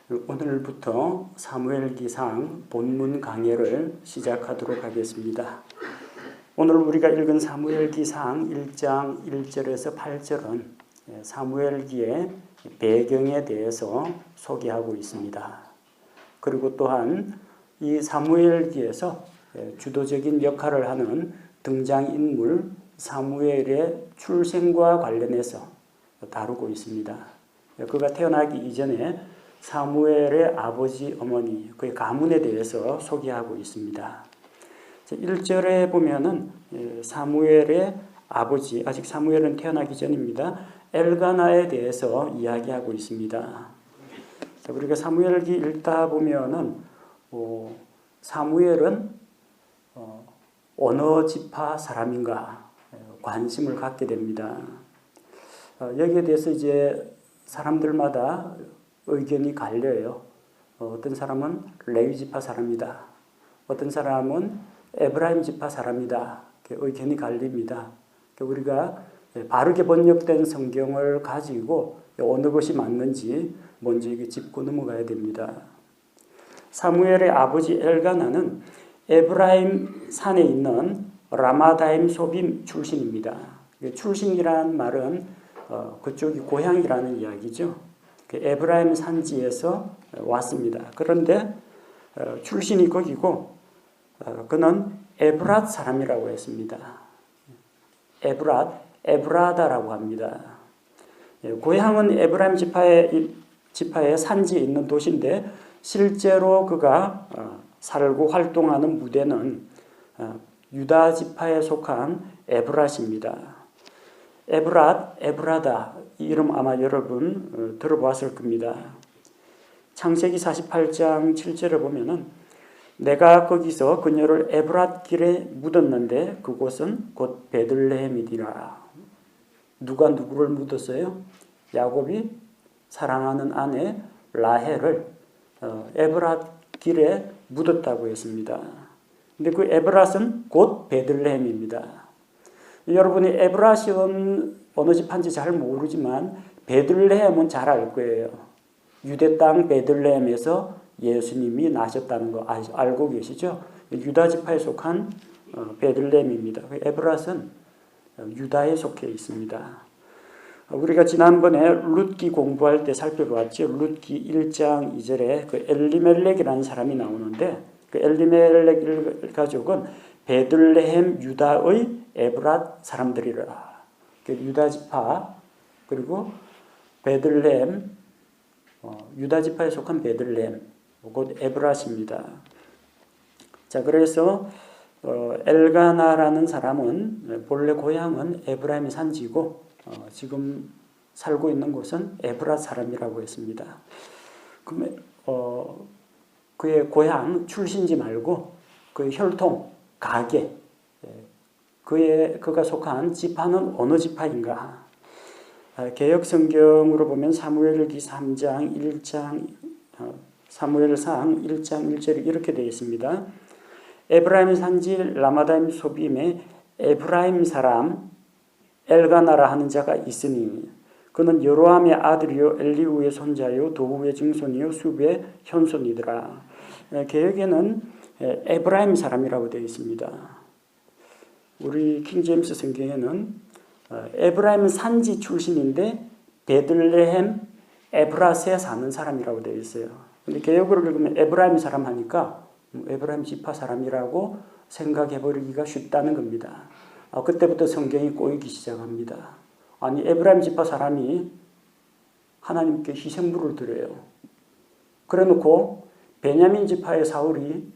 오늘부터 사무엘기상 본문 강해를 시작하도록 하겠습니다. 오늘 우리가 읽은 사무엘기상 1장 1절에서 8절은 사무엘기의 배경에 대해서 소개하고 있습니다. 그리고 또한 이 사무엘기에서 주도적인 역할을 하는 등장인물 사무엘의 출생과 관련해서 다루고 있습니다. 그가 태어나기 이전에 사무엘의 아버지, 어머니, 그의 가문에 대해서 소개하고 있습니다. 1절에 보면은 사무엘의 아버지, 아직 사무엘은 태어나기 전입니다. 엘가나에 대해서 이야기하고 있습니다. 우리가 사무엘기 읽다 보면은 사무엘은 어느 지파 사람인가 관심을 갖게 됩니다. 여기에 대해서 이제 사람들마다 의견이 갈려요. 어떤 사람은 레위 지파 사람이다. 어떤 사람은 에브라임 지파 사람이다. 의견이 갈립니다. 우리가 바르게 번역된 성경을 가지고 어느 것이 맞는지 먼저 이게 짚고 넘어가야 됩니다. 사무엘의 아버지 엘가나는 에브라임 산에 있는 라마다임 소빔 출신입니다. 출신이란 말은 그쪽이 고향이라는 이야기죠. 에브라임 산지에서 왔습니다. 그런데 출신이 거기고 그는 에브랏 사람이라고 했습니다. 에브라다라고 합니다. 고향은 에브라임 지파의 산지에 있는 도시인데 실제로 그가 살고 활동하는 무대는 유다 지파에 속한 에브랏입니다. 에브라다 이 이름 아마 여러분 들어보았을 겁니다. 창세기 48장 7절을 보면은 내가 거기서 그녀를 에브랏 길에 묻었는데 그곳은 곧 베들레헴이니라. 누가 누구를 묻었어요? 야곱이 사랑하는 아내 라헬을 에브랏 길에 묻었다고 했습니다. 근데 그 에브랏은 곧 베들레헴입니다. 여러분이 에브랏이 어느 집한지 잘 모르지만 베들레헴은 잘 알 거예요. 유대 땅 베들레헴에서 예수님이 나셨다는 거 알고 계시죠? 유다 지파에 속한 베들레헴입니다. 에브랏은 유다에 속해 있습니다. 우리가 지난번에 룻기 공부할 때 살펴보았죠. 룻기 1장 2절에 그 엘리멜렉이라는 사람이 나오는데 그 엘리멜렉 가족은 베들레헴 유다의 에브랏 사람들이라. 유다 지파 그리고 베들레헴 유다 지파에 속한 베들레헴 곧 에브랏입니다. 자, 그래서 엘가나라는 사람은 본래 고향은 에브라임 산지고 지금 살고 있는 곳은 에브랏 사람이라고 했습니다. 그러면 그의 고향 출신지 말고 그의 혈통 가계 그가 속한 지파는 어느 지파인가? 개역 성경으로 보면 사무엘기 3장 1장 사무엘상 1장 1절이 이렇게 되어 있습니다. 에브라임 산지 라마다임 소빔에 에브라임 사람 엘가나라 하는 자가 있으니 그는 여로함의 아들이요 엘리우의 손자요 도후의 증손이요 숲의 현손이더라. 개역에는 에브라임 사람이라고 되어 있습니다. 우리 킹제임스 성경에는 에브라임 산지 출신인데 베들레헴 에브랏에 사는 사람이라고 되어 있어요. 근데 개역으로 읽으면 에브라임 사람 하니까 에브라임 지파 사람이라고 생각해 버리기가 쉽다는 겁니다. 그때부터 성경이 꼬이기 시작합니다. 아니 에브라임 지파 사람이 하나님께 희생물을 드려요. 그래놓고 베냐민 지파의 사울이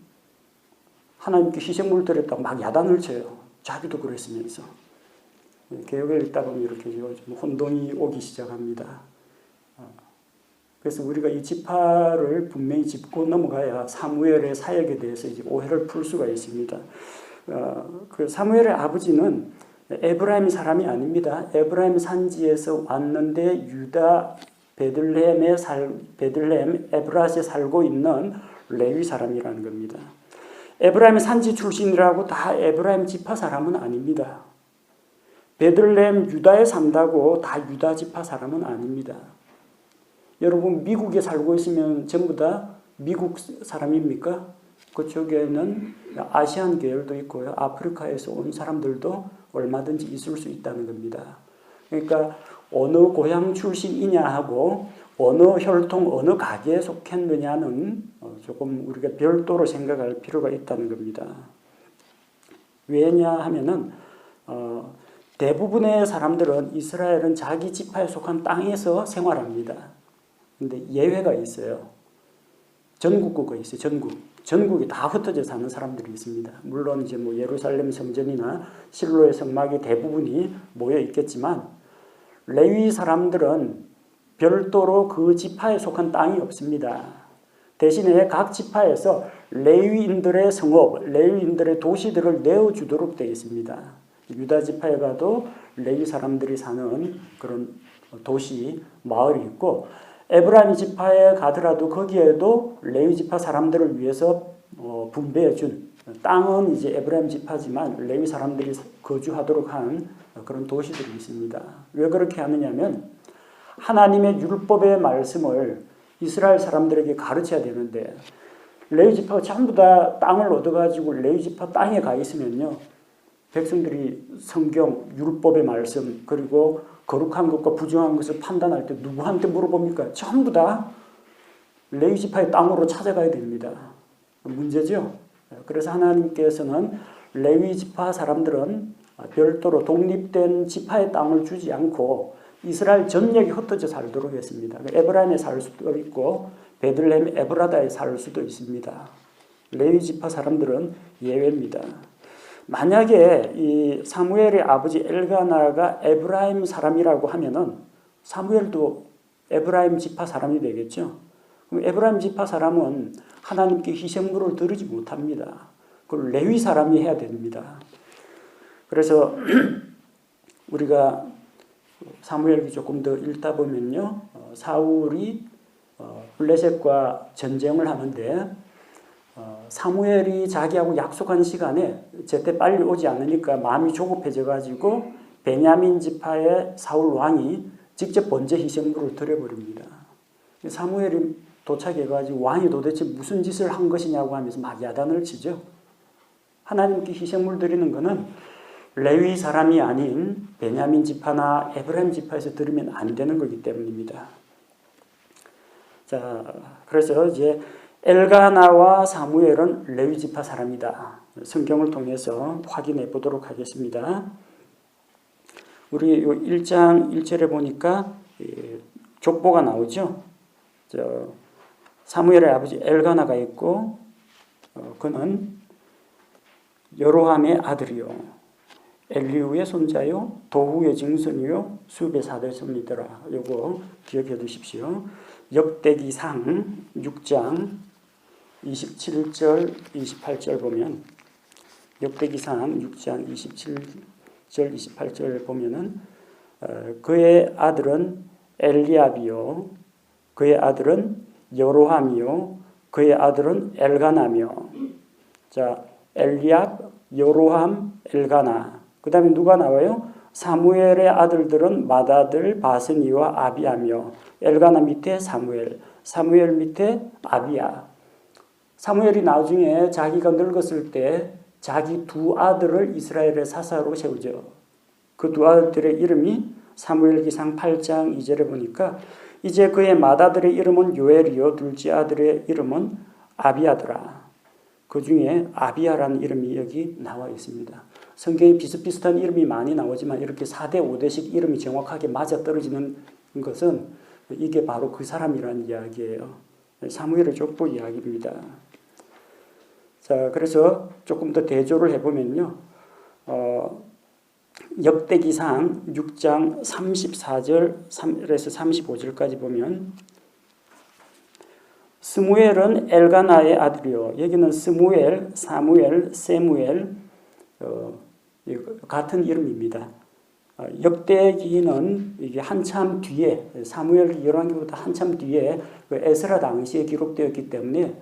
하나님께 희생물을 드렸다고 막 야단을 쳐요. 자기도 그랬으면서. 개혁을 읽다 보면 이렇게 좀 혼돈이 오기 시작합니다. 그래서 우리가 이 지파를 분명히 짚고 넘어가야 사무엘의 사역에 대해서 이제 오해를 풀 수가 있습니다. 그 사무엘의 아버지는 에브라임 사람이 아닙니다. 에브라임 산지에서 왔는데 유다 베들레헴 에브랏에 살고 있는 레위 사람이라는 겁니다. 에브라임 산지 출신이라고 다 에브라임 지파 사람은 아닙니다. 베들레헴 유다에 산다고 다 유다 지파 사람은 아닙니다. 여러분 미국에 살고 있으면 전부 다 미국 사람입니까? 그쪽에는 아시안 계열도 있고요. 아프리카에서 온 사람들도 얼마든지 있을 수 있다는 겁니다. 그러니까 어느 고향 출신이냐 하고 어느 혈통, 어느 가게에 속했느냐는 조금 우리가 별도로 생각할 필요가 있다는 겁니다. 왜냐 하면은 대부분의 사람들은 이스라엘은 자기 지파에 속한 땅에서 생활합니다. 근데 예외가 있어요. 전국구가 있어요. 전국이 다 흩어져 사는 사람들이 있습니다. 물론 이제 뭐 예루살렘 성전이나 실로의 성막이 대부분이 모여 있겠지만 레위 사람들은 별도로 그 지파에 속한 땅이 없습니다. 대신에 각 지파에서 레위인들의 성읍, 레위인들의 도시들을 내어주도록 되어 있습니다. 유다 지파에 가도 레위 사람들이 사는 그런 도시, 마을이 있고 에브라임 지파에 가더라도 거기에도 레위 지파 사람들을 위해서 분배해 준 땅은 이제 에브라임 지파지만 레위 사람들이 거주하도록 한 그런 도시들이 있습니다. 왜 그렇게 하느냐면 하나님의 율법의 말씀을 이스라엘 사람들에게 가르쳐야 되는데 레위 지파가 전부 다 땅을 얻어가지고 레위 지파 땅에 가 있으면요. 백성들이 성경, 율법의 말씀 그리고 거룩한 것과 부정한 것을 판단할 때 누구한테 물어봅니까? 전부 다 레위 지파의 땅으로 찾아가야 됩니다. 문제죠. 그래서 하나님께서는 레위 지파 사람들은 별도로 독립된 지파의 땅을 주지 않고 이스라엘 전역이 흩어져 살도록 했습니다. 에브라임에 살 수도 있고 베들레헴 에브라다에 살 수도 있습니다. 레위 지파 사람들은 예외입니다. 만약에 이 사무엘의 아버지 엘가나가 에브라임 사람이라고 하면은 사무엘도 에브라임 지파 사람이 되겠죠. 그럼 에브라임 지파 사람은 하나님께 희생물을 드리지 못합니다. 그걸 레위 사람이 해야 됩니다. 그래서 우리가 사무엘기 조금 더 읽다 보면요, 사울이 블레셋과 전쟁을 하는데 사무엘이 자기하고 약속한 시간에 제때 빨리 오지 않으니까 마음이 조급해져 가지고 베냐민 지파의 사울 왕이 직접 번제 희생물을 드려버립니다. 사무엘이 도착해 가지고 왕이 도대체 무슨 짓을 한 것이냐고 하면서 막 야단을 치죠. 하나님께 희생물 드리는 것은 레위 사람이 아닌 베냐민 지파나 에브라임 지파에서 드리면 안 되는 거기 때문입니다. 자, 그래서 이제 엘가나와 사무엘은 레위 지파 사람이다. 성경을 통해서 확인해 보도록 하겠습니다. 우리 1장 1절에 보니까 족보가 나오죠. 사무엘의 아버지 엘가나가 있고 그는 여로함의 아들이요 엘리우의 손자요 도후의 증손이요 수베 사대손이더라. 요거 기억해 두십시오. 역대기상 6장 27절 28절 보면 역대기상 6장 27절 28절 보면은 그의 아들은 엘리압이요 그의 아들은 여로함이요 그의 아들은 엘가나며. 자, 엘리압, 여로함, 엘가나. 그 다음에 누가 나와요? 사무엘의 아들들은 맏아들 바스니와 아비야며 엘가나 밑에 사무엘, 사무엘 밑에 아비야. 사무엘이 나중에 자기가 늙었을 때 자기 두 아들을 이스라엘의 사사로 세우죠. 그 두 아들들의 이름이 사무엘기상 8장 2절에 보니까 이제 그의 맏아들의 이름은 요엘이요 둘째 아들의 이름은 아비야더라. 그 중에 아비야라는 이름이 여기 나와 있습니다. 성경에 비슷비슷한 이름이 많이 나오지만 이렇게 4대 5대씩 이름이 정확하게 맞아떨어지는 것은 이게 바로 그 사람이라는 이야기예요. 사무엘의 족보 이야기입니다. 자, 그래서 조금 더 대조를 해보면요. 역대기상 6장 34절에서 35절까지 보면 스무엘은 엘가나의 아들이요. 여기는 스무엘, 사무엘, 세무엘 같은 이름입니다. 역대기는 이게 한참 뒤에 사무엘 열왕기보다 한참 뒤에 에스라 당시에 기록되었기 때문에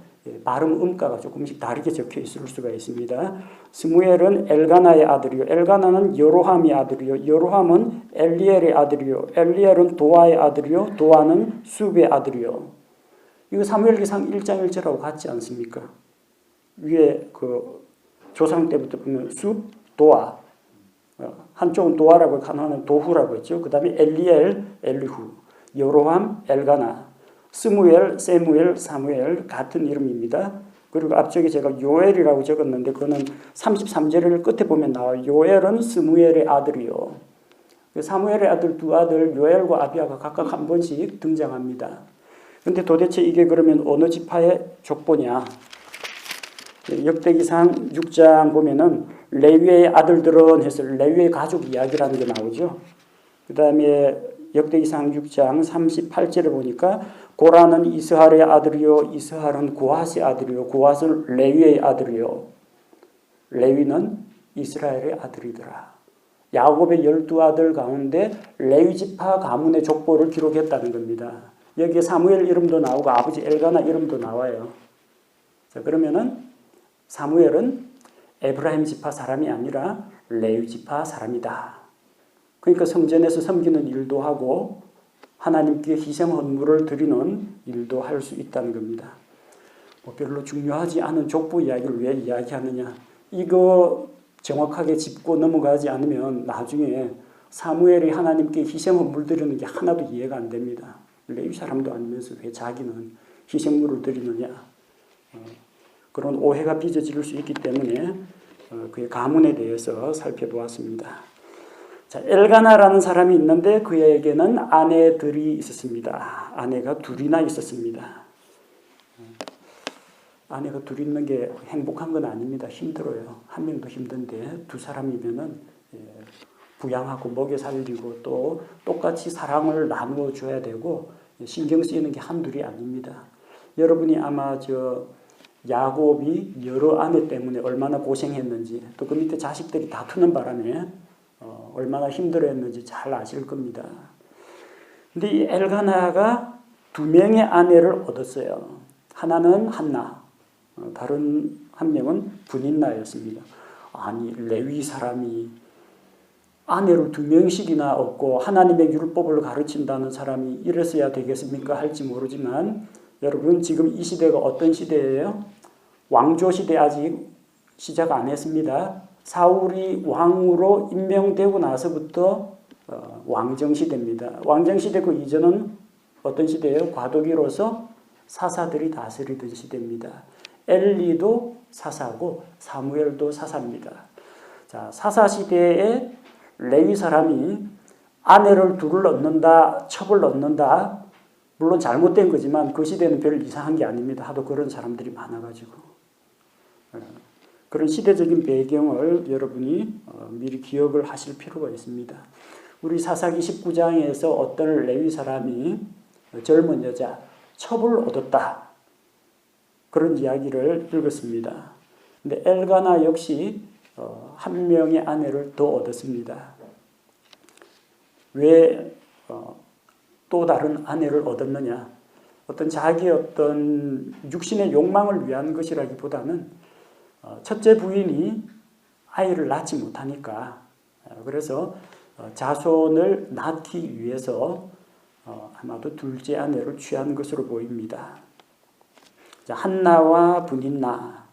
발음 음가가 조금씩 다르게 적혀 있을 수가 있습니다. 스무엘은 엘가나의 아들이요, 엘가나는 여로함의 아들이요, 여로함은 엘리엘의 아들이요, 엘리엘은 도아의 아들이요, 도아는 숲의 아들이요. 이거 사무엘기상 1장 1절하고 같지 않습니까? 위에 그 조상 때부터 보면 숲, 도아, 한쪽은 도아라고 하나는 도후라고 했죠. 그 다음에 엘리엘, 엘리후, 여로함, 엘가나, 스무엘, 세무엘, 사무엘 같은 이름입니다. 그리고 앞쪽에 제가 요엘이라고 적었는데 그거는 33절 끝에 보면 나와요. 요엘은 스무엘의 아들이요. 사무엘의 아들 두 아들 요엘과 아비야가 각각 한 번씩 등장합니다. 근데 도대체 이게 그러면 어느 지파의 족보냐? 역대기상 6장 보면은 레위의 아들들은 해서 레위의 가족 이야기라는 게 나오죠. 그 다음에 역대기상 6장 38절을 보니까 고라는 이스할의 아들이요, 이스할은 고핫의 아들이요, 고핫은 레위의 아들이요, 레위는 이스라엘의 아들이더라. 야곱의 12아들 가운데 레위 지파 가문의 족보를 기록했다는 겁니다. 여기에 사무엘 이름도 나오고 아버지 엘가나 이름도 나와요. 자, 그러면은 사무엘은 에브라임 지파 사람이 아니라 레위 지파 사람이다. 그러니까 성전에서 섬기는 일도 하고 하나님께 희생 헌물을 드리는 일도 할 수 있다는 겁니다. 별로 중요하지 않은 족보 이야기를 왜 이야기하느냐. 이거 정확하게 짚고 넘어가지 않으면 나중에 사무엘이 하나님께 희생 헌물 드리는 게 하나도 이해가 안 됩니다. 레위 사람도 아니면서 왜 자기는 희생물을 드리느냐. 그런 오해가 빚어질 수 있기 때문에 그의 가문에 대해서 살펴보았습니다. 자, 엘가나라는 사람이 있는데 그에게는 아내들이 있었습니다. 아내가 둘이나 있었습니다. 아내가 둘 있는 게 행복한 건 아닙니다. 힘들어요. 한 명도 힘든데 두 사람이면은 부양하고 먹여 살리고 또 똑같이 사랑을 나누어 줘야 되고 신경 쓰이는 게 한둘이 아닙니다. 여러분이 아마 야곱이 여러 아내 때문에 얼마나 고생했는지 또 그 밑에 자식들이 다투는 바람에 얼마나 힘들어했는지 잘 아실 겁니다. 근데 이 엘가나가 두 명의 아내를 얻었어요. 하나는 한나, 다른 한 명은 브닌나였습니다. 아니 레위 사람이 아내를 두 명씩이나 얻고 하나님의 율법을 가르친다는 사람이 이랬어야 되겠습니까? 할지 모르지만 여러분 지금 이 시대가 어떤 시대예요? 왕조 시대 아직 시작 안 했습니다. 사울이 왕으로 임명되고 나서부터 왕정 시대입니다. 왕정 시대 그 이전은 어떤 시대예요? 과도기로서 사사들이 다스리던 시대입니다. 엘리도 사사고 사무엘도 사사입니다. 자, 사사 시대에 레위 사람이 아내를 둘을 얻는다, 첩을 얻는다. 물론 잘못된 거지만 그 시대는 별 이상한 게 아닙니다. 하도 그런 사람들이 많아가지고. 그런 시대적인 배경을 여러분이 미리 기억을 하실 필요가 있습니다. 우리 사사기 19장에서 어떤 레위 사람이 젊은 여자 첩을 얻었다. 그런 이야기를 읽었습니다. 근데 엘가나 역시 한 명의 아내를 더 얻었습니다. 왜 또 다른 아내를 얻었느냐? 자기의 어떤 육신의 욕망을 위한 것이라기보다는 첫째 부인이 아이를 낳지 못하니까 그래서 자손을 낳기 위해서 아마도 둘째 아내를 취한 것으로 보입니다. 한나와 브닌나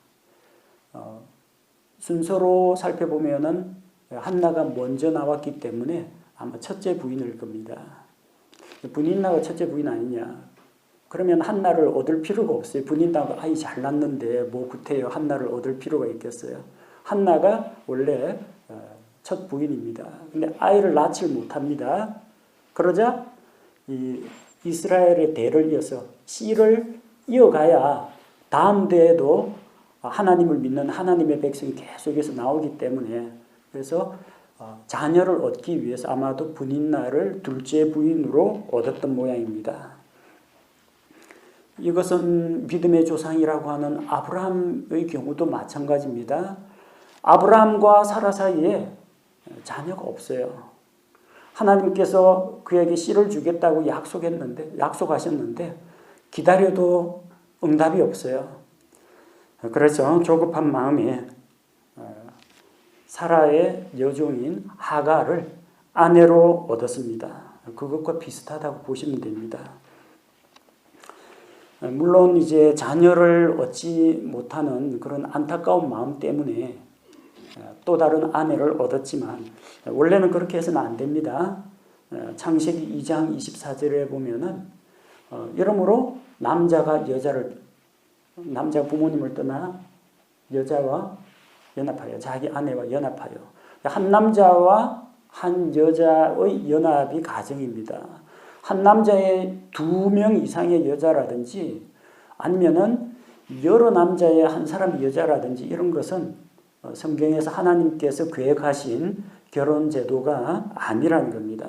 순서로 살펴보면은 한나가 먼저 나왔기 때문에 아마 첫째 부인일 겁니다. 브닌나가 첫째 부인 아니냐? 그러면 한나를 얻을 필요가 없어요. 브닌나가 아이 잘 낳는데 뭐 구태여 한나를 얻을 필요가 있겠어요. 한나가 원래 첫 부인입니다. 근데 아이를 낳지 못합니다. 그러자 이 이스라엘의 대를 이어서 씨를 이어가야 다음 대에도 하나님을 믿는 하나님의 백성이 계속해서 나오기 때문에 그래서 자녀를 얻기 위해서 아마도 브닌나를 둘째 부인으로 얻었던 모양입니다. 이것은 믿음의 조상이라고 하는 아브라함의 경우도 마찬가지입니다. 아브라함과 사라 사이에 자녀가 없어요. 하나님께서 그에게 씨를 주겠다고 약속하셨는데 기다려도 응답이 없어요. 그래서 조급한 마음에 사라의 여종인 하가를 아내로 얻었습니다. 그것과 비슷하다고 보시면 됩니다. 물론 이제 자녀를 얻지 못하는 그런 안타까운 마음 때문에 또 다른 아내를 얻었지만 원래는 그렇게 해서는 안 됩니다. 창세기 2장 24절에 보면은 이러므로 남자가 부모님을 떠나 여자와 연합하여 자기 아내와 연합하여 한 남자와 한 여자의 연합이 가정입니다. 한 남자의 2명 이상의 여자라든지 아니면은 여러 남자의 한 사람의 여자라든지 이런 것은 성경에서 하나님께서 계획하신 결혼 제도가 아니라는 겁니다.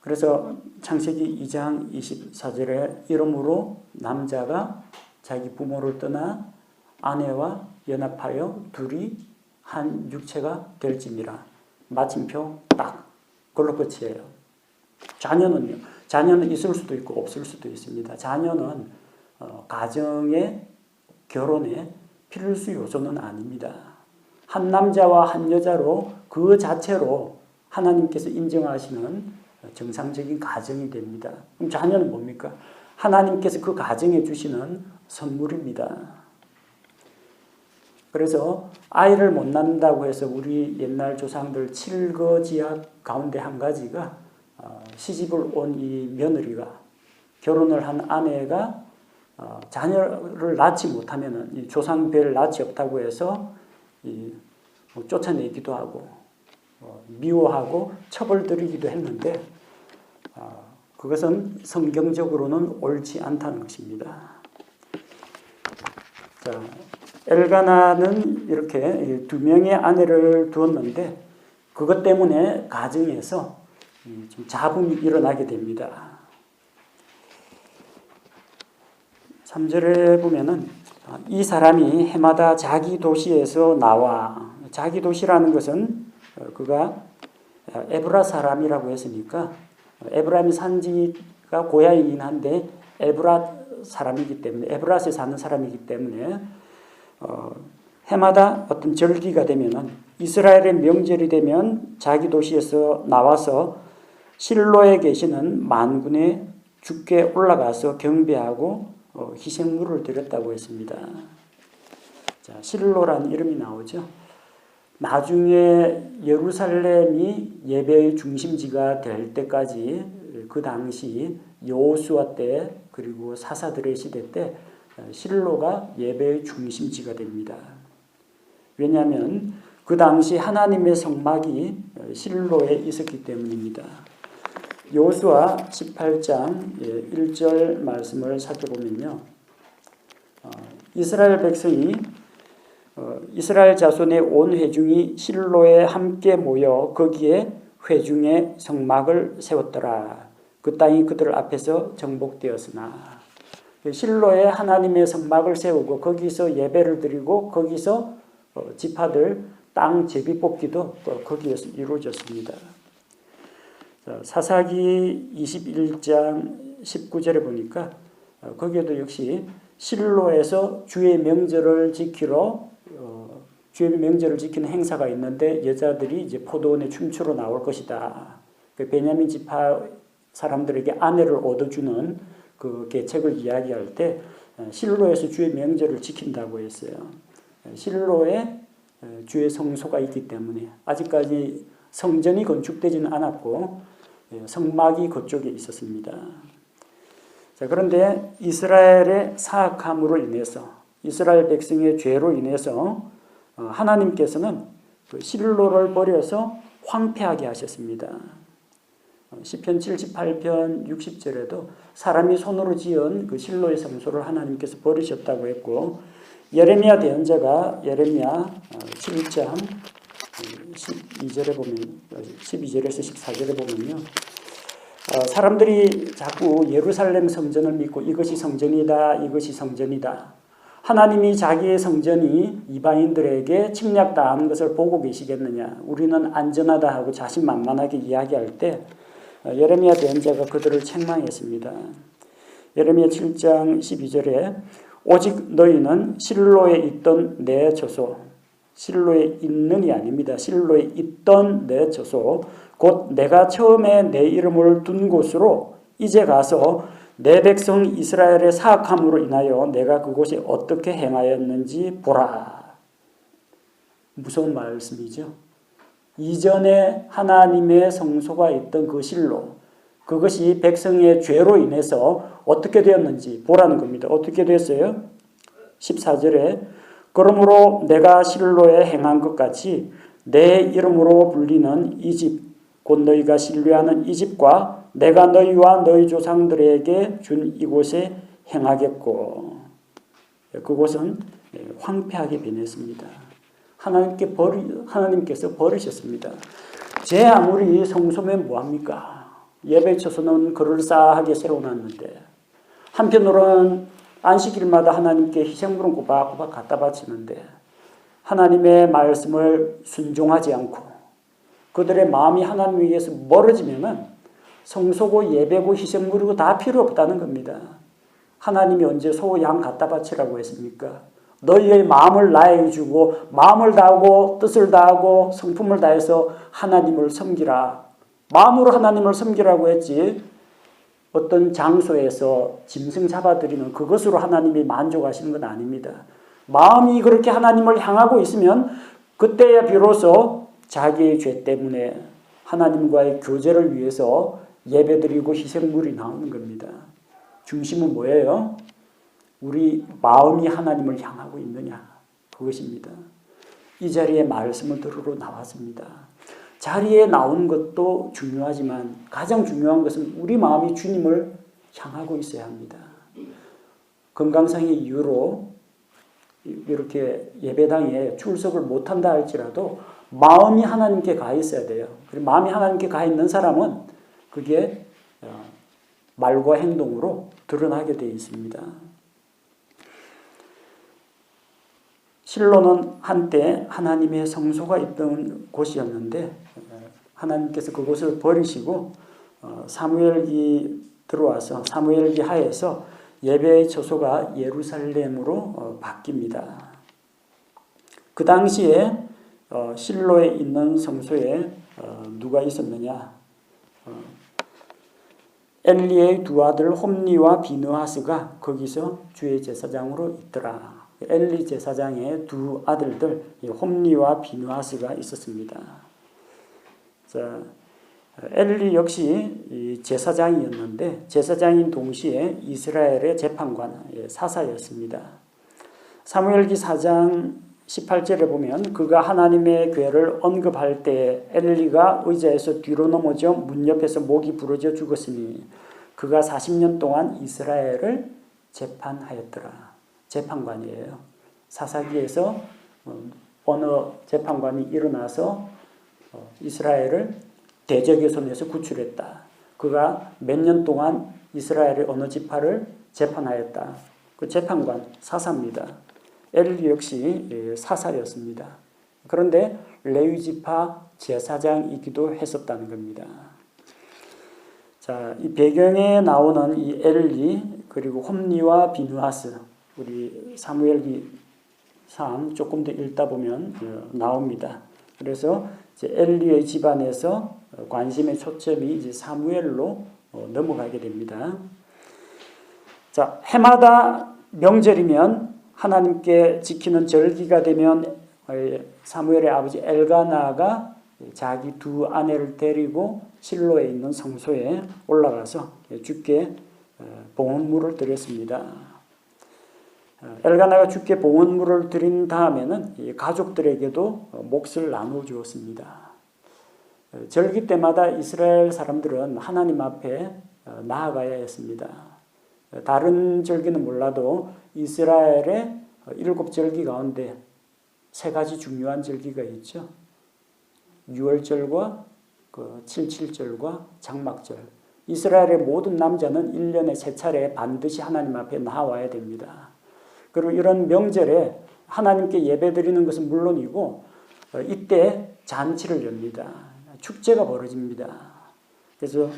그래서 창세기 2장 24절에 이러므로 남자가 자기 부모를 떠나 아내와 연합하여 둘이 한 육체가 될지니라. 마침표 딱. 그걸로 끝이에요. 자녀는요. 자녀는 있을 수도 있고 없을 수도 있습니다. 자녀는 가정의 결혼의 필수 요소는 아닙니다. 한 남자와 한 여자로 그 자체로 하나님께서 인정하시는 정상적인 가정이 됩니다. 그럼 자녀는 뭡니까? 하나님께서 그 가정에 주시는 선물입니다. 그래서 아이를 못 낳는다고 해서 우리 옛날 조상들 7거지약 가운데 한 가지가 시집을 온 이 며느리가 결혼을 한 아내가 자녀를 낳지 못하면 이 조상별 낯이 없다고 해서 쫓아내기도 하고 미워하고 처벌드리기도 했는데 그것은 성경적으로는 옳지 않다는 것입니다. 자, 엘가나는 이렇게 2명의 아내를 두었는데 그것 때문에 가정에서 좀 잡음이 일어나게 됩니다. 3절에 보면은 이 사람이 해마다 자기 도시에서 나와 자기 도시라는 것은 그가 에브라 사람이라고 했으니까 에브라임이 산지가 고향이긴 한데 에브라 사람이기 때문에 에브라스에 사는 사람이기 때문에 해마다 어떤 절기가 되면은 이스라엘의 명절이 되면 자기 도시에서 나와서 실로에 계시는 만군의 주께 올라가서 경배하고 희생물을 드렸다고 했습니다. 자, 실로라는 이름이 나오죠. 나중에 예루살렘이 예배의 중심지가 될 때까지 그 당시 여호수아 때 그리고 사사들의 시대 때 실로가 예배의 중심지가 됩니다. 왜냐하면 그 당시 하나님의 성막이 실로에 있었기 때문입니다. 여호수아 18장 1절 말씀을 살펴보면요. 이스라엘 백성이 이스라엘 자손의 온 회중이 실로에 함께 모여 거기에 회중의 성막을 세웠더라. 그 땅이 그들 앞에서 정복되었으나 실로에 하나님의 성막을 세우고 거기서 예배를 드리고 거기서 지파들 땅 제비 뽑기도 거기에서 이루어졌습니다. 사사기 21장 19절에 보니까 거기에도 역시 실로에서 주의 명절을 지키러 주의 명절을 지키는 행사가 있는데 여자들이 이제 포도원에 춤추러 나올 것이다. 베냐민 지파 사람들에게 아내를 얻어주는 그 계책을 이야기할 때 실로에서 주의 명절을 지킨다고 했어요. 실로에 주의 성소가 있기 때문에 아직까지 성전이 건축되지는 않았고 성막이 그쪽에 있었습니다. 자, 그런데 이스라엘의 사악함으로 인해서 이스라엘 백성의 죄로 인해서 하나님께서는 그 실로를 버려서 황폐하게 하셨습니다. 시편 78편 60절에도 사람이 손으로 지은 그 실로의 성소를 하나님께서 버리셨다고 했고 예레미야 대언자가 예레미야 7장 12절에 보면 12절에서 14절에 보면요. 사람들이 자꾸 예루살렘 성전을 믿고 이것이 성전이다. 이것이 성전이다. 하나님이 자기의 성전이 이방인들에게 침략당하는 것을 보고 계시겠느냐. 우리는 안전하다 하고 자신만만하게 이야기할 때 예레미야 대언자가 그들을 책망했습니다. 예레미야 7장 12절에 오직 너희는 실로에 있던 내 처소, 실로에 있는이 아닙니다. 실로에 있던 내 처소, 곧 내가 처음에 내 이름을 둔 곳으로 이제 가서 내 백성 이스라엘의 사악함으로 인하여 내가 그곳에 어떻게 행하였는지 보라. 무서운 말씀이죠. 이전에 하나님의 성소가 있던 그 실로, 그것이 백성의 죄로 인해서 어떻게 되었는지 보라는 겁니다. 어떻게 됐어요? 14절에 그러므로 내가 실로에 행한 것 같이 내 이름으로 불리는 이 집, 곧 너희가 신뢰하는 이 집과 내가 너희와 너희 조상들에게 준 이곳에 행하겠고. 그곳은 황폐하게 변했습니다. 하나님께서 버리셨습니다. 제 아무리 성소면 뭐합니까? 예배 처소는 그럴싸하게 세워놨는데 한편으로는 안식일마다 하나님께 희생물은 꼬박꼬박 갖다 바치는데 하나님의 말씀을 순종하지 않고 그들의 마음이 하나님 위해서 멀어지면은 성소고 예배고 희생물이고 다 필요 없다는 겁니다. 하나님이 언제 소, 양 갖다 바치라고 했습니까? 너희의 마음을 나에게 주고 마음을 다하고 뜻을 다하고 성품을 다해서 하나님을 섬기라. 마음으로 하나님을 섬기라고 했지 어떤 장소에서 짐승 잡아들이는 그것으로 하나님이 만족하시는 건 아닙니다. 마음이 그렇게 하나님을 향하고 있으면 그때야 비로소 자기의 죄 때문에 하나님과의 교제를 위해서 예배드리고 희생물이 나오는 겁니다. 중심은 뭐예요? 우리 마음이 하나님을 향하고 있느냐, 그것입니다. 이 자리에 말씀을 들으러 나왔습니다. 자리에 나오는 것도 중요하지만 가장 중요한 것은 우리 마음이 주님을 향하고 있어야 합니다. 건강상의 이유로 이렇게 예배당에 출석을 못한다 할지라도 마음이 하나님께 가 있어야 돼요. 그리고 마음이 하나님께 가 있는 사람은 그게 말과 행동으로 드러나게 되어 있습니다. 실로는 한때 하나님의 성소가 있던 곳이었는데 하나님께서 그곳을 버리시고 사무엘기 들어와서 사무엘기 하에서 예배의 처소가 예루살렘으로 바뀝니다. 그 당시에 실로에 있는 성소에 누가 있었느냐? 엘리의 두 아들 홈니와 비느하스가 거기서 주의 제사장으로 있더라. 엘리 제사장의 두 아들들 홈니와 비느하스가 있었습니다. 자, 엘리 역시 제사장이었는데 제사장인 동시에 이스라엘의 재판관 사사였습니다. 사무엘기 4장 18절에 보면 그가 하나님의 괴를 언급할 때 엘리가 의자에서 뒤로 넘어져 문 옆에서 목이 부러져 죽었으니 그가 40년 동안 이스라엘을 재판하였더라. 재판관이에요. 사사기에서 어느 재판관이 일어나서 이스라엘을 대적의 손에서 구출했다. 그가 몇 년 동안 이스라엘의 어느 지파를 재판하였다. 그 재판관 사사입니다. 엘리 역시 사사였습니다. 그런데 레위 지파 제사장이기도 했었다는 겁니다. 자, 이 배경에 나오는 이 엘리 그리고 홈니와 비느하스 우리 사무엘기 3 조금 더 읽다 보면 나옵니다. 그래서 이제 엘리의 집안에서 관심의 초점이 이제 사무엘로 넘어가게 됩니다. 자, 해마다 명절이면 하나님께 지키는 절기가 되면 사무엘의 아버지 엘가나가 자기 두 아내를 데리고 실로에 있는 성소에 올라가서 주께 봉헌물을 드렸습니다. 엘가나가 주께 봉헌물을 드린 다음에는 가족들에게도 몫을 나누어 주었습니다. 절기 때마다 이스라엘 사람들은 하나님 앞에 나아가야 했습니다. 다른 절기는 몰라도 이스라엘의 7절기 가운데 3가지 중요한 절기가 있죠. 유월절과 77절과 장막절. 이스라엘의 모든 남자는 1년에 3차례 반드시 하나님 앞에 나와야 됩니다. 그리고 이런 명절에 하나님께 예배드리는 것은 물론이고 이때 잔치를 엽니다. 축제가 벌어집니다. 그래서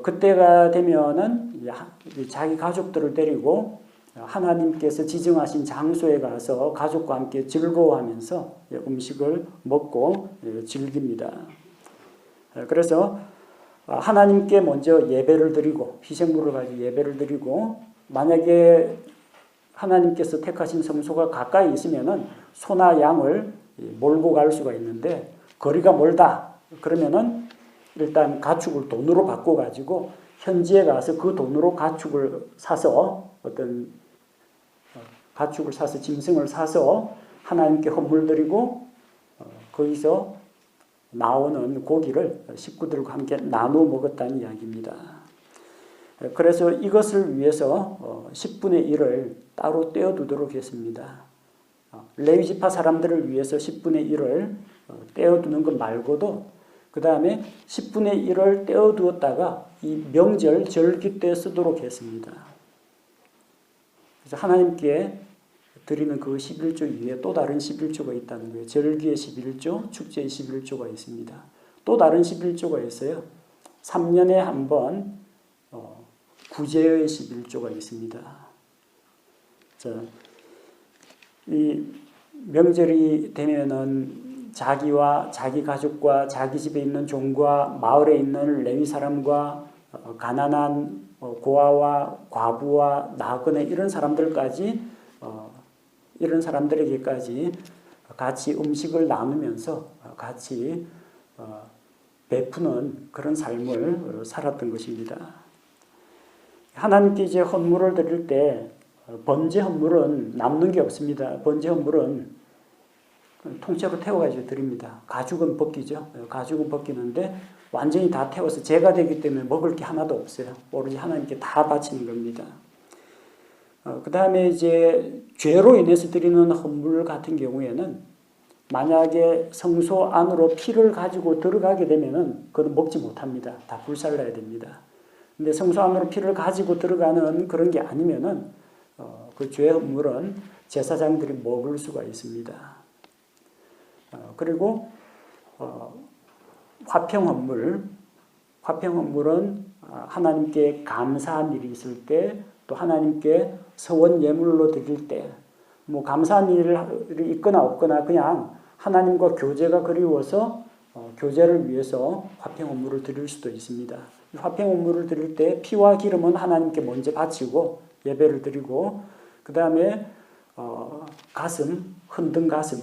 그때가 되면은 자기 가족들을 데리고 하나님께서 지정하신 장소에 가서 가족과 함께 즐거워하면서 음식을 먹고 즐깁니다. 그래서 하나님께 먼저 예배를 드리고 희생물을 가지고 예배를 드리고 만약에 하나님께서 택하신 성소가 가까이 있으면은 소나 양을 몰고 갈 수가 있는데 거리가 멀다 그러면은 일단 가축을 돈으로 바꿔 가지고 현지에 가서 그 돈으로 가축을 사서 짐승을 사서 하나님께 헌물 드리고 거기서 나오는 고기를 식구들과 함께 나누어 먹었다는 이야기입니다. 그래서 이것을 위해서 10분의 1을 따로 떼어두도록 했습니다. 레위 지파 사람들을 위해서 10분의 1을 떼어두는 것 말고도 그 다음에 10분의 1을 떼어두었다가 이 명절 절기 때 쓰도록 했습니다. 그래서 하나님께 드리는 그 11조 위에 또 다른 11조가 있다는 거예요. 절기의 11조, 축제의 11조가 있습니다. 또 다른 11조가 있어요. 3년에 한 번 구제의 11조가 있습니다. 자, 이 명절이 되면은 자기와 자기 가족과 자기 집에 있는 종과 마을에 있는 레위 사람과 가난한 고아와 과부와 나그네 이런 사람들에게까지 같이 음식을 나누면서 같이 베푸는 그런 삶을 살았던 것입니다. 하나님께 이제 헌물을 드릴 때 번제 헌물은 남는 게 없습니다. 번제 헌물은 통째로 태워가지고 드립니다. 가죽은 벗기죠. 가죽은 벗기는데 완전히 다 태워서 제가 되기 때문에 먹을 게 하나도 없어요. 오로지 하나님께 다 바치는 겁니다. 그 다음에 이제 죄로 인해서 드리는 헌물 같은 경우에는 만약에 성소 안으로 피를 가지고 들어가게 되면은 그건 먹지 못합니다. 다 불살라야 됩니다. 근데 성소 안으로 피를 가지고 들어가는 그런 게 아니면은 그 죄 헌물은 제사장들이 먹을 수가 있습니다. 그리고 화평 헌물은 하나님께 감사한 일이 있을 때 또 하나님께 서원 예물로 드릴 때 뭐 감사한 일이 있거나 없거나 그냥 하나님과 교제가 그리워서 교제를 위해서 화평 헌물을 드릴 수도 있습니다. 화평 헌물을 드릴 때 피와 기름은 하나님께 먼저 바치고 예배를 드리고 그 다음에 가슴, 흔든 가슴,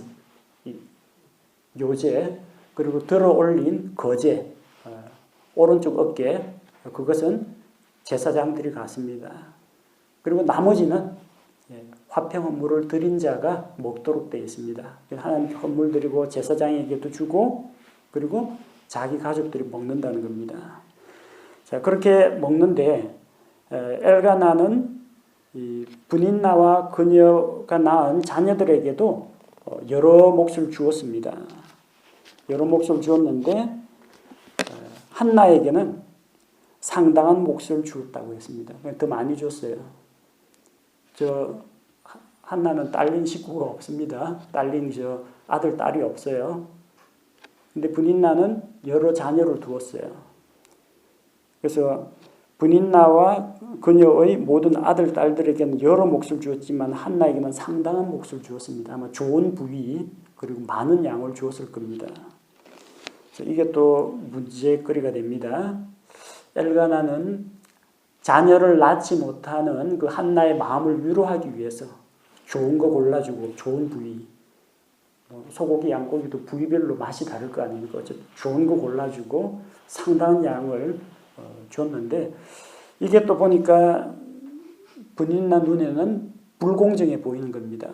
요제 그리고 들어 올린 거제, 오른쪽 어깨 그것은 제사장들이 갖습니다. 그리고 나머지는 화평 헌물을 드린 자가 먹도록 되어 있습니다. 하나님께 헌물 드리고 제사장에게도 주고 그리고 자기 가족들이 먹는다는 겁니다. 자, 그렇게 먹는데 엘가나는 이 분인나와 그녀가 낳은 자녀들에게도 여러 몫을 주었습니다. 여러 몫을 주었는데 한나에게는 상당한 몫을 주었다고 했습니다. 더 많이 줬어요. 한나는 딸린 식구가 없습니다. 딸린 아들, 딸이 없어요. 근데 분인나는 여러 자녀를 두었어요. 그래서 분인나와 그녀의 모든 아들, 딸들에게는 여러 몫을 주었지만 한나에게는 상당한 몫을 주었습니다. 아마 좋은 부위 그리고 많은 양을 주었을 겁니다. 이게 또 문제거리가 됩니다. 엘가나는 자녀를 낳지 못하는 그 한나의 마음을 위로하기 위해서 좋은 거 골라주고 좋은 부위, 소고기, 양고기도 부위별로 맛이 다를 거 아닙니까? 어쨌든 좋은 거 골라주고 상당한 양을 줬는데 이게 또 보니까 분인나 눈에는 불공정해 보이는 겁니다.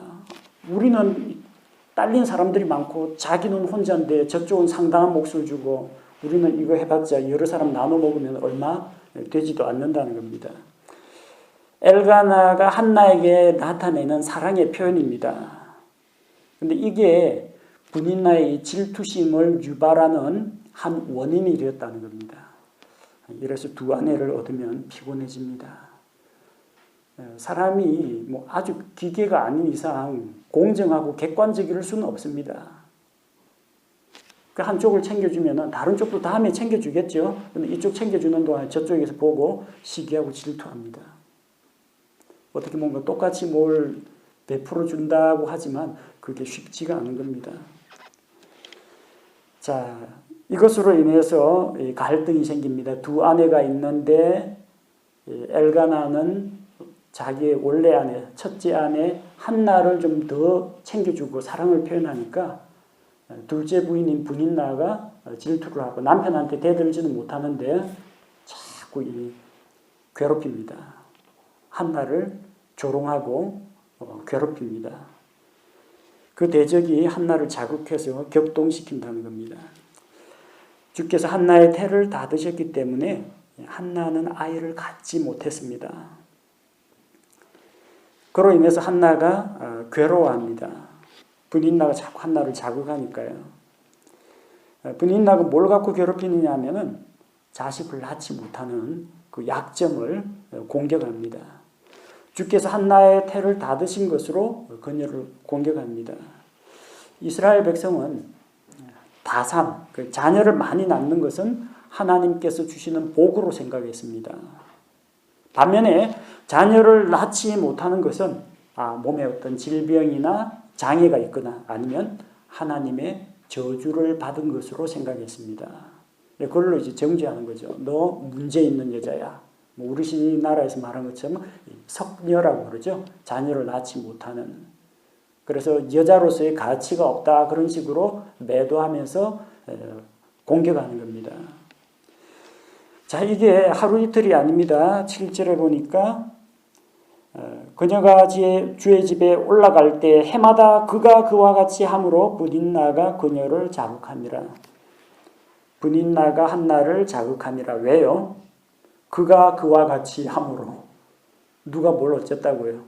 우리는 딸린 사람들이 많고 자기는 혼자인데 저쪽은 상당한 몫을 주고 우리는 이거 해봤자 여러 사람 나눠 먹으면 얼마 되지도 않는다는 겁니다. 엘가나가 한나에게 나타내는 사랑의 표현입니다. 근데 이게 분인나의 질투심을 유발하는 한 원인이 되었다는 겁니다. 이래서 두 아내를 얻으면 피곤해집니다. 사람이 뭐 아주 기계가 아닌 이상 공정하고 객관적일 수는 없습니다. 그 한쪽을 챙겨주면 다른 쪽도 다음에 챙겨주겠죠. 근데 이쪽 챙겨주는 동안 저쪽에서 보고 시기하고 질투합니다. 어떻게 뭔가 똑같이 뭘 베풀어 준다고 하지만 그게 쉽지가 않은 겁니다. 자, 이것으로 인해서 갈등이 생깁니다. 두 아내가 있는데 엘가나는 자기의 원래 아내, 첫째 아내 한나를 좀 더 챙겨주고 사랑을 표현하니까 둘째 부인인 브닌나가 질투를 하고 남편한테 대들지는 못하는데 자꾸 괴롭힙니다. 한나를 조롱하고 괴롭힙니다. 그 대적이 한나를 자극해서 격동시킨다는 겁니다. 주께서 한나의 태를 닫으셨기 때문에 한나는 아이를 갖지 못했습니다. 그로 인해서 한나가 괴로워합니다. 브닌나가 자꾸 한나를 자극하니까요. 브닌나가 뭘 갖고 괴롭히느냐 하면은 자식을 낳지 못하는 그 약점을 공격합니다. 주께서 한나의 태를 닫으신 것으로 그녀를 공격합니다. 이스라엘 백성은 다산, 자녀를 많이 낳는 것은 하나님께서 주시는 복으로 생각했습니다. 반면에 자녀를 낳지 못하는 것은 몸에 어떤 질병이나 장애가 있거나 아니면 하나님의 저주를 받은 것으로 생각했습니다. 그걸로 이제 정죄하는 거죠. 너 문제 있는 여자야. 우리나라에서 말한 것처럼 석녀라고 그러죠. 자녀를 낳지 못하는. 그래서 여자로서의 가치가 없다. 그런 식으로 매도하면서 공격하는 겁니다. 자, 이게 하루 이틀이 아닙니다. 7절에 보니까 그녀가 주의 집에 올라갈 때 해마다 그가 그와 같이 함으로 브닌나가 그녀를 자극하니라. 브닌나가 한나를 자극하니라. 왜요? 그가 그와 같이 함으로. 누가 뭘 어쨌다고요?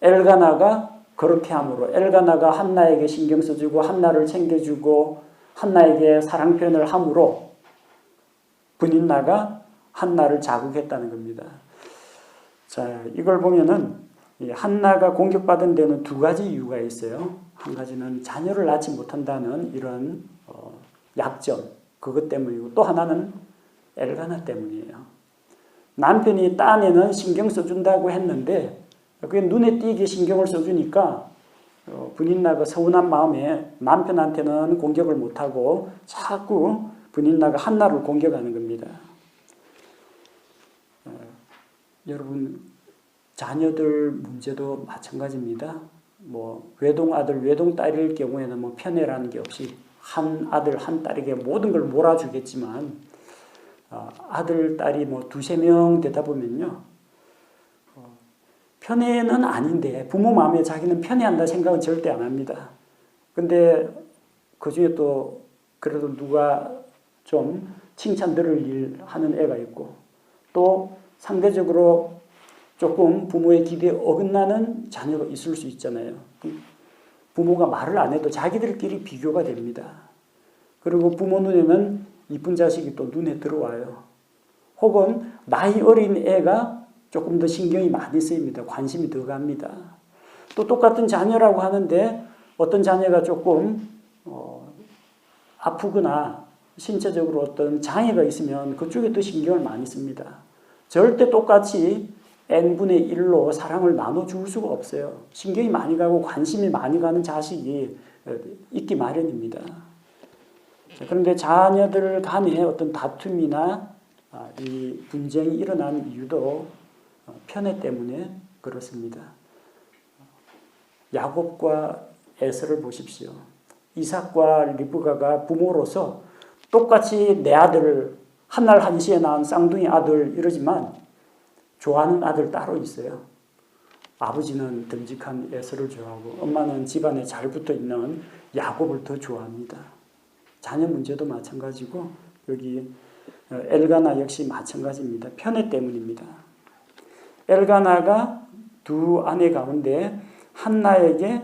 엘가나가 그렇게 함으로. 엘가나가 한나에게 신경 써주고 한나를 챙겨주고 한나에게 사랑 표현을 함으로 브닌나가 한나를 자극했다는 겁니다. 자, 이걸 보면은 한나가 공격받은 데는 두 가지 이유가 있어요. 한 가지는 자녀를 낳지 못한다는 이런 약점, 그것 때문이고 또 하나는 엘가나 때문이에요. 남편이 딴에는 신경 써준다고 했는데 그게 눈에 띄게 신경을 써주니까 브닌나가 서운한 마음에 남편한테는 공격을 못하고 자꾸 브닌나가 한나를 공격하는 겁니다. 여러분, 자녀들 문제도 마찬가지입니다. 외동 아들, 외동 딸일 경우에는 편애라는 게 없이 한 아들, 한 딸에게 모든 걸 몰아주겠지만 아들, 딸이 두세 명 되다 보면요. 편애는 아닌데 부모 마음에 자기는 편애한다 생각은 절대 안 합니다. 근데 그 중에 또 그래도 누가 좀 칭찬 들을 일 하는 애가 있고 또 상대적으로 조금 부모의 기대에 어긋나는 자녀가 있을 수 있잖아요. 부모가 말을 안 해도 자기들끼리 비교가 됩니다. 그리고 부모 눈에는 이쁜 자식이 또 눈에 들어와요. 혹은 나이 어린 애가 조금 더 신경이 많이 쓰입니다. 관심이 더 갑니다. 또 똑같은 자녀라고 하는데 어떤 자녀가 조금 아프거나 신체적으로 어떤 장애가 있으면 그쪽에 더 신경을 많이 씁니다. 절대 똑같이 n분의 1로 사랑을 나눠줄 수가 없어요. 신경이 많이 가고 관심이 많이 가는 자식이 있기 마련입니다. 그런데 자녀들 간에 어떤 다툼이나 이 분쟁이 일어나는 이유도 편애 때문에 그렇습니다. 야곱과 에서를 보십시오. 이삭과 리브가가 부모로서 똑같이 내 아들을 한날 한시에 낳은 쌍둥이 아들 이러지만 좋아하는 아들 따로 있어요. 아버지는 듬직한 에서를 좋아하고 엄마는 집안에 잘 붙어있는 야곱을 더 좋아합니다. 자녀 문제도 마찬가지고 여기 엘가나 역시 마찬가지입니다. 편애 때문입니다. 엘가나가 두 아내 가운데 한나에게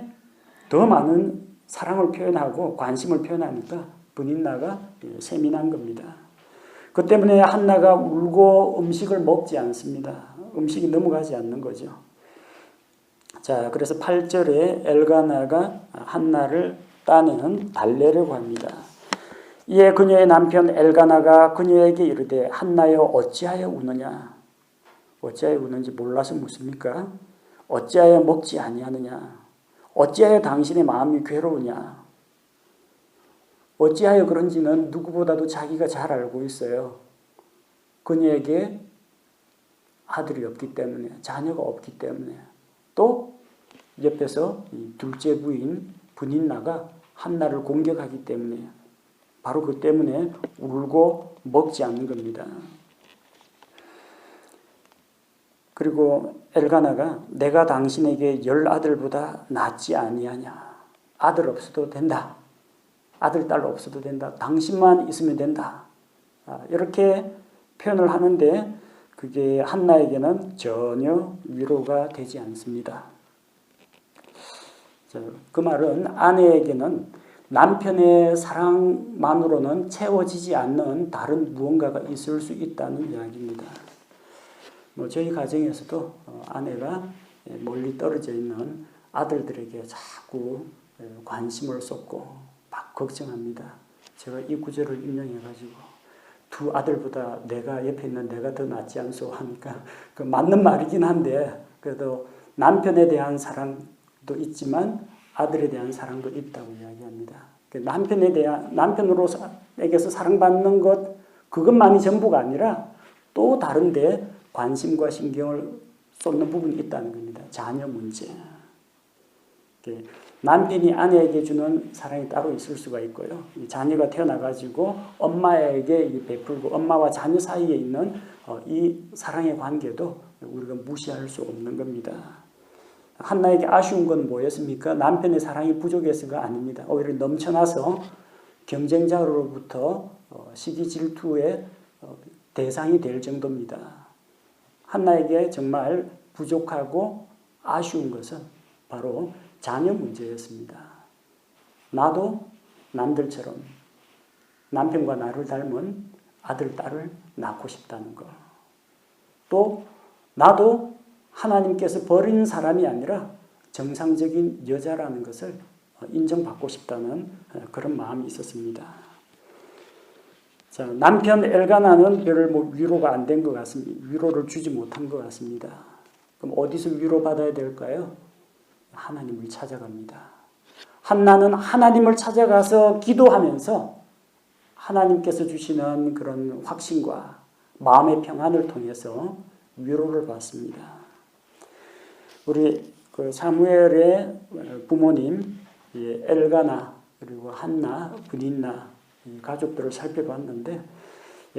더 많은 사랑을 표현하고 관심을 표현하니까 브닌나가 세민한 겁니다. 그 때문에 한나가 울고 음식을 먹지 않습니다. 음식이 넘어가지 않는 거죠. 자, 그래서 8절에 엘가나가 한나를 따내는 달래려고 합니다. 이에 그녀의 남편 엘가나가 그녀에게 이르되 한나여 어찌하여 우느냐. 어찌하여 우는지 몰라서 묻습니까? 어찌하여 먹지 아니하느냐? 어찌하여 당신의 마음이 괴로우냐? 어찌하여 그런지는 누구보다도 자기가 잘 알고 있어요. 그녀에게 아들이 없기 때문에, 자녀가 없기 때문에, 또 옆에서 둘째 부인 브닌나가 한나를 공격하기 때문에, 바로 그 때문에 울고 먹지 않는 겁니다. 그리고 엘가나가 내가 당신에게 10아들보다 낫지 아니하냐. 아들 없어도 된다. 아들, 딸 없어도 된다. 당신만 있으면 된다. 이렇게 표현을 하는데 그게 한나에게는 전혀 위로가 되지 않습니다. 그 말은 아내에게는 남편의 사랑만으로는 채워지지 않는 다른 무언가가 있을 수 있다는 이야기입니다. 저희 가정에서도 아내가 멀리 떨어져 있는 아들들에게 자꾸 관심을 쏟고 막 걱정합니다. 제가 이 구절을 인용해가지고 두 아들보다 내가 옆에 있는 내가 더 낫지 않소 하니까 그 맞는 말이긴 한데 그래도 남편에 대한 사랑도 있지만 아들에 대한 사랑도 있다고 이야기합니다. 남편으로에게서 사랑받는 것 그것만이 전부가 아니라 또 다른데 관심과 신경을 쏟는 부분이 있다는 겁니다. 자녀 문제. 남편이 아내에게 주는 사랑이 따로 있을 수가 있고요. 자녀가 태어나가지고 엄마에게 베풀고 엄마와 자녀 사이에 있는 이 사랑의 관계도 우리가 무시할 수 없는 겁니다. 한나에게 아쉬운 건 뭐였습니까? 남편의 사랑이 부족해서가 아닙니다. 오히려 넘쳐나서 경쟁자로부터 시기 질투의 대상이 될 정도입니다. 한나에게 정말 부족하고 아쉬운 것은 바로 자녀 문제였습니다. 나도 남들처럼 남편과 나를 닮은 아들, 딸을 낳고 싶다는 것. 또 나도 하나님께서 버린 사람이 아니라 정상적인 여자라는 것을 인정받고 싶다는 그런 마음이 있었습니다. 자, 남편 엘가나는 별 위로가 안 된 것 같습니다. 위로를 주지 못한 것 같습니다. 그럼 어디서 위로받아야 될까요? 하나님을 찾아갑니다. 한나는 하나님을 찾아가서 기도하면서 하나님께서 주시는 그런 확신과 마음의 평안을 통해서 위로를 받습니다. 우리 사무엘의 부모님 엘가나 그리고 한나, 브닌나 가족들을 살펴봤는데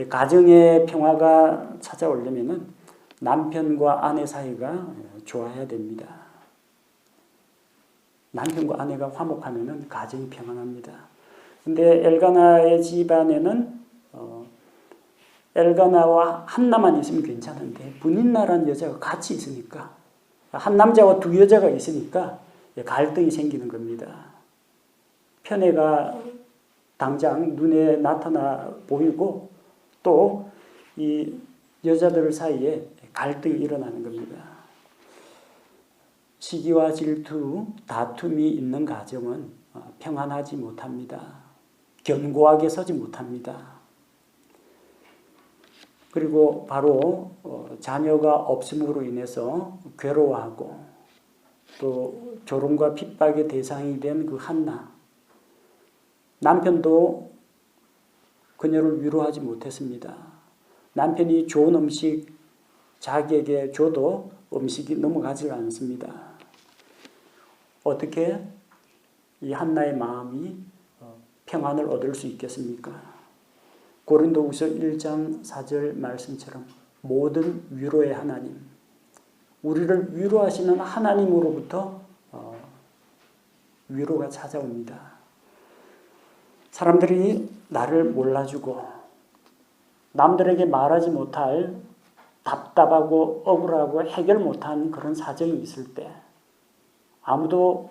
가정의 평화가 찾아오려면 남편과 아내 사이가 좋아야 됩니다. 남편과 아내가 화목하면 가정이 평안합니다. 근데 엘가나의 집안에는 엘가나와 한나만 있으면 괜찮은데 브닌나라는 여자가 같이 있으니까 한 남자와 두 여자가 있으니까 갈등이 생기는 겁니다. 편애가 당장 눈에 나타나 보이고 또 이 여자들 사이에 갈등이 일어나는 겁니다. 시기와 질투, 다툼이 있는 가정은 평안하지 못합니다. 견고하게 서지 못합니다. 그리고 바로 자녀가 없음으로 인해서 괴로워하고 또 조롱과 핍박의 대상이 된 그 한나. 남편도 그녀를 위로하지 못했습니다. 남편이 좋은 음식 자기에게 줘도 음식이 넘어가지 않습니다. 어떻게 이 한나의 마음이 평안을 얻을 수 있겠습니까? 고린도후서 1장 4절 말씀처럼 모든 위로의 하나님, 우리를 위로하시는 하나님으로부터 위로가 찾아옵니다. 사람들이 나를 몰라주고 남들에게 말하지 못할 답답하고 억울하고 해결 못한 그런 사정이 있을 때 아무도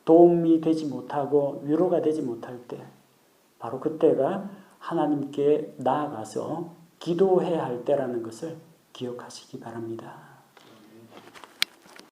도움이 되지 못하고 위로가 되지 못할 때 바로 그때가 하나님께 나아가서 기도해야 할 때라는 것을 기억하시기 바랍니다.